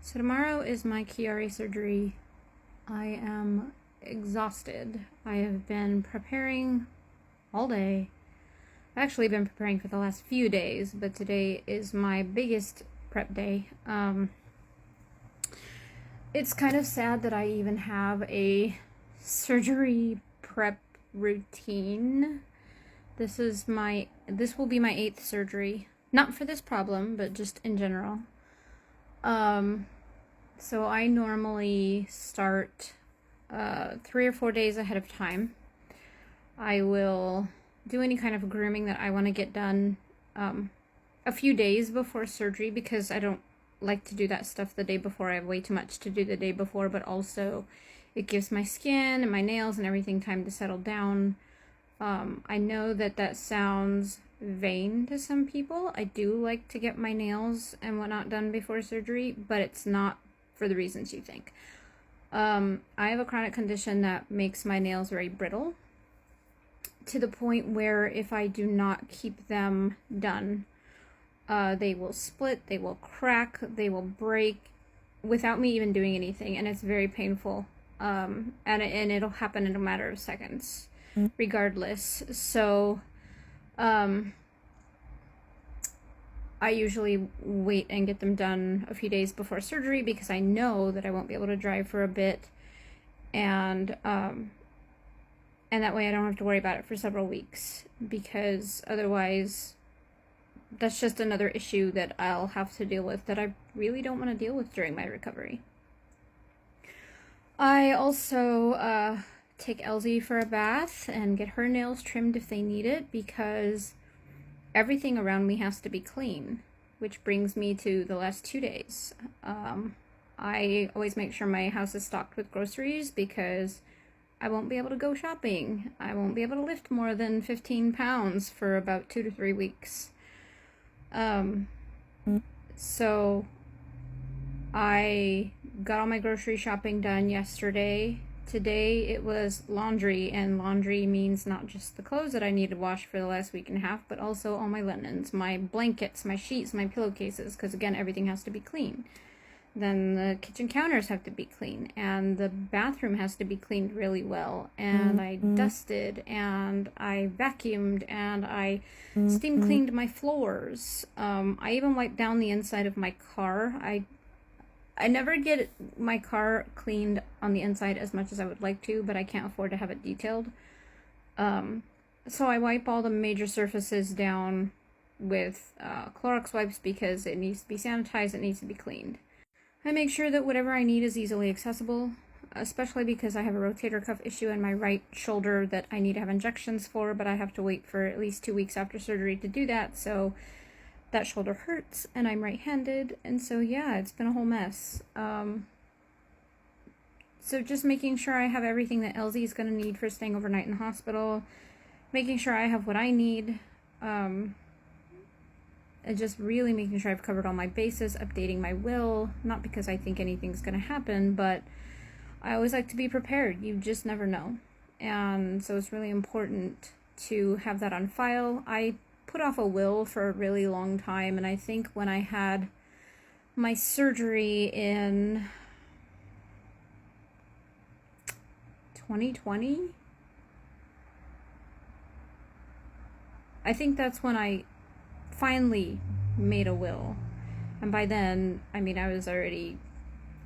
So tomorrow is my Chiari surgery. I am exhausted. I have been preparing all day. I've actually been preparing for the last few days, but today is my biggest prep day. It's kind of sad that I even have a surgery prep routine. This will be my 8th surgery. Not for this problem, but just in general. So I normally start 3 or 4 days ahead of time. I will do any kind of grooming that I want to get done a few days before surgery, because I don't like to do that stuff the day before. I have way too much to do the day before, but also it gives my skin and my nails and everything time to settle down. I know that sounds vain to some people. I do like to get my nails and whatnot done before surgery, but it's not for the reasons you think. I have a chronic condition that makes my nails very brittle, to the point where if I do not keep them done, they will split, they will crack, they will break without me even doing anything, and it's very painful. And it'll happen in a matter of seconds, regardless. So I usually wait and get them done a few days before surgery, because I know that I won't be able to drive for a bit, and that way I don't have to worry about it for several weeks, because otherwise that's just another issue that I'll have to deal with that I really don't want to deal with during my recovery. I also take Elsie for a bath and get her nails trimmed if they need it, because everything around me has to be clean, which brings me to the last 2 days. I always make sure my house is stocked with groceries, because I won't be able to go shopping. I won't be able to lift more than 15 pounds for about 2 to 3 weeks. So I got all my grocery shopping done yesterday. Today it was laundry, and laundry means not just the clothes that I need to wash for the last week and a half, but also all my linens, my blankets, my sheets, my pillowcases, because again, everything has to be clean. Then the kitchen counters have to be clean, and the bathroom has to be cleaned really well, and I dusted, and I vacuumed, and I steam cleaned my floors. I even wiped down the inside of my car. I never get my car cleaned on the inside as much as I would like to, but I can't afford to have it detailed. So I wipe all the major surfaces down with Clorox wipes, because it needs to be sanitized, it needs to be cleaned. I make sure that whatever I need is easily accessible, especially because I have a rotator cuff issue in my right shoulder that I need to have injections for, but I have to wait for at least 2 weeks after surgery to do that, so that shoulder hurts, and I'm right-handed, and so yeah, it's been a whole mess. So just making sure I have everything that Elsie is going to need for staying overnight in the hospital, making sure I have what I need, and just really making sure I've covered all my bases, updating my will, not because I think anything's going to happen, but I always like to be prepared. You just never know. And so it's really important to have that on file. I put off a will for a really long time, and I think when I had my surgery in 2020, I think that's when I finally made a will. And by then, I mean, I was already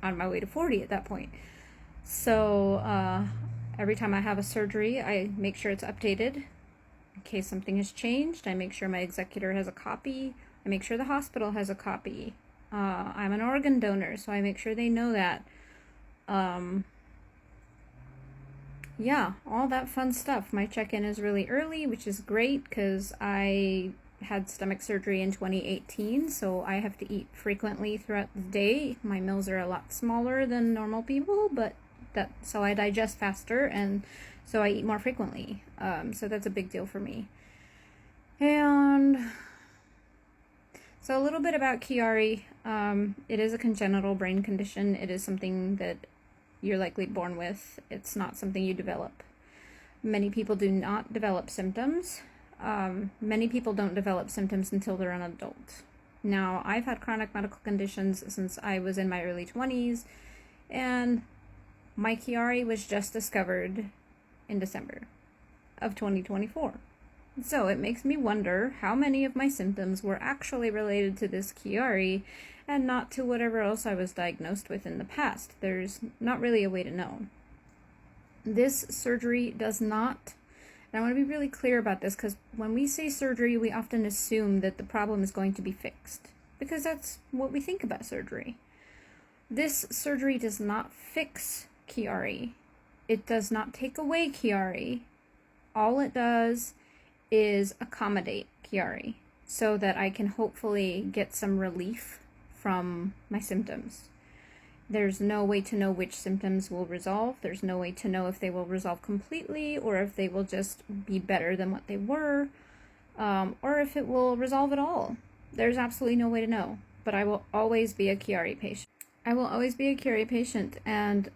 on my way to 40 at that point. So every time I have a surgery, I make sure it's updated. In case something has changed, I make sure my executor has a copy. I make sure the hospital has a copy. I'm an organ donor, so I make sure they know that. Yeah, all that fun stuff. My check-in is really early, which is great, because I had stomach surgery in 2018, so I have to eat frequently throughout the day. My meals are a lot smaller than normal people, but so I digest faster, and so I eat more frequently. So that's a big deal for me. And so a little bit about Chiari. It is a congenital brain condition. It is something that you're likely born with. It's not something you develop. Many people do not develop symptoms. Many people don't develop symptoms until they're an adult. Now, I've had chronic medical conditions since I was in my early 20s, and my Chiari was just discovered in December of 2024. So it makes me wonder how many of my symptoms were actually related to this Chiari and not to whatever else I was diagnosed with in the past. There's not really a way to know. This surgery does not, and I want to be really clear about this, because when we say surgery, we often assume that the problem is going to be fixed, because that's what we think about surgery. This surgery does not fix Chiari. It does not take away Chiari. All it does is accommodate Chiari so that I can hopefully get some relief from my symptoms. There's no way to know which symptoms will resolve. There's no way to know if they will resolve completely or if they will just be better than what they were, or if it will resolve at all. There's absolutely no way to know, but I will always be a Chiari patient. I will always be a Chiari patient, and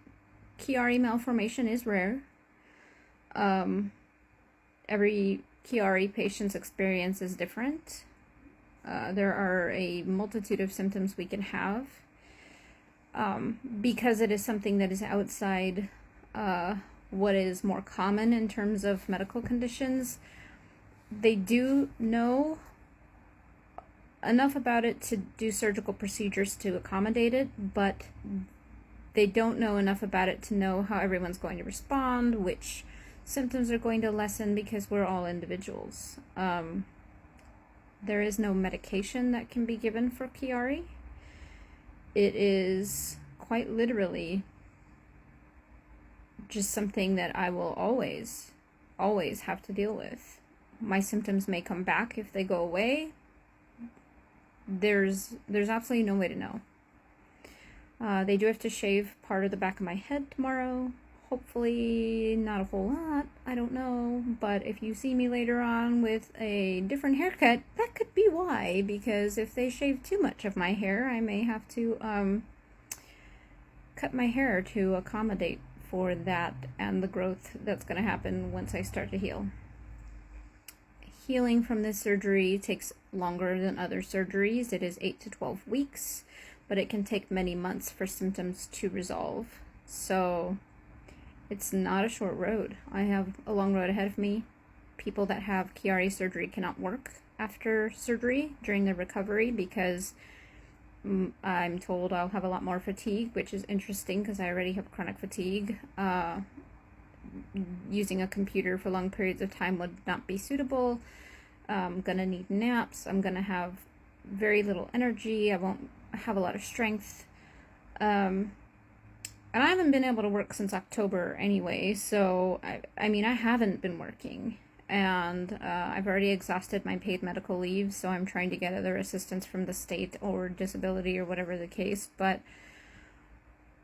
Chiari malformation is rare. Every Chiari patient's experience is different. There are a multitude of symptoms we can have. Because it is something that is outside what is more common in terms of medical conditions, they do know enough about it to do surgical procedures to accommodate it, but they don't know enough about it to know how everyone's going to respond, which symptoms are going to lessen, because we're all individuals. There is no medication that can be given for Chiari. It is quite literally just something that I will always have to deal with. My symptoms may come back if they go away. There's absolutely no way to know. They do have to shave part of the back of my head tomorrow. Hopefully not a whole lot, I don't know, but if you see me later on with a different haircut, that could be why, because if they shave too much of my hair, I may have to cut my hair to accommodate for that and the growth that's going to happen once I start to heal. Healing from this surgery takes longer than other surgeries. It is 8 to 12 weeks, but it can take many months for symptoms to resolve. So it's not a short road. I have a long road ahead of me. People that have Chiari surgery cannot work after surgery during their recovery because I'm told I'll have a lot more fatigue, which is interesting because I already have chronic fatigue. Using a computer for long periods of time would not be suitable. I'm gonna need naps. I'm gonna have very little energy. I won't have a lot of strength. And I haven't been able to work since October anyway, so I mean, I haven't been working. And I've already exhausted my paid medical leave, so I'm trying to get other assistance from the state or disability or whatever the case. But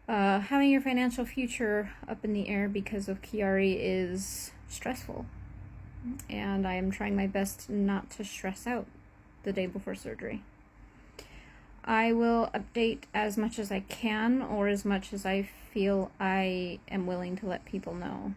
having your financial future up in the air because of Chiari is stressful. And I am trying my best not to stress out the day before surgery. I will update as much as I can, or as much as I feel I am willing to let people know.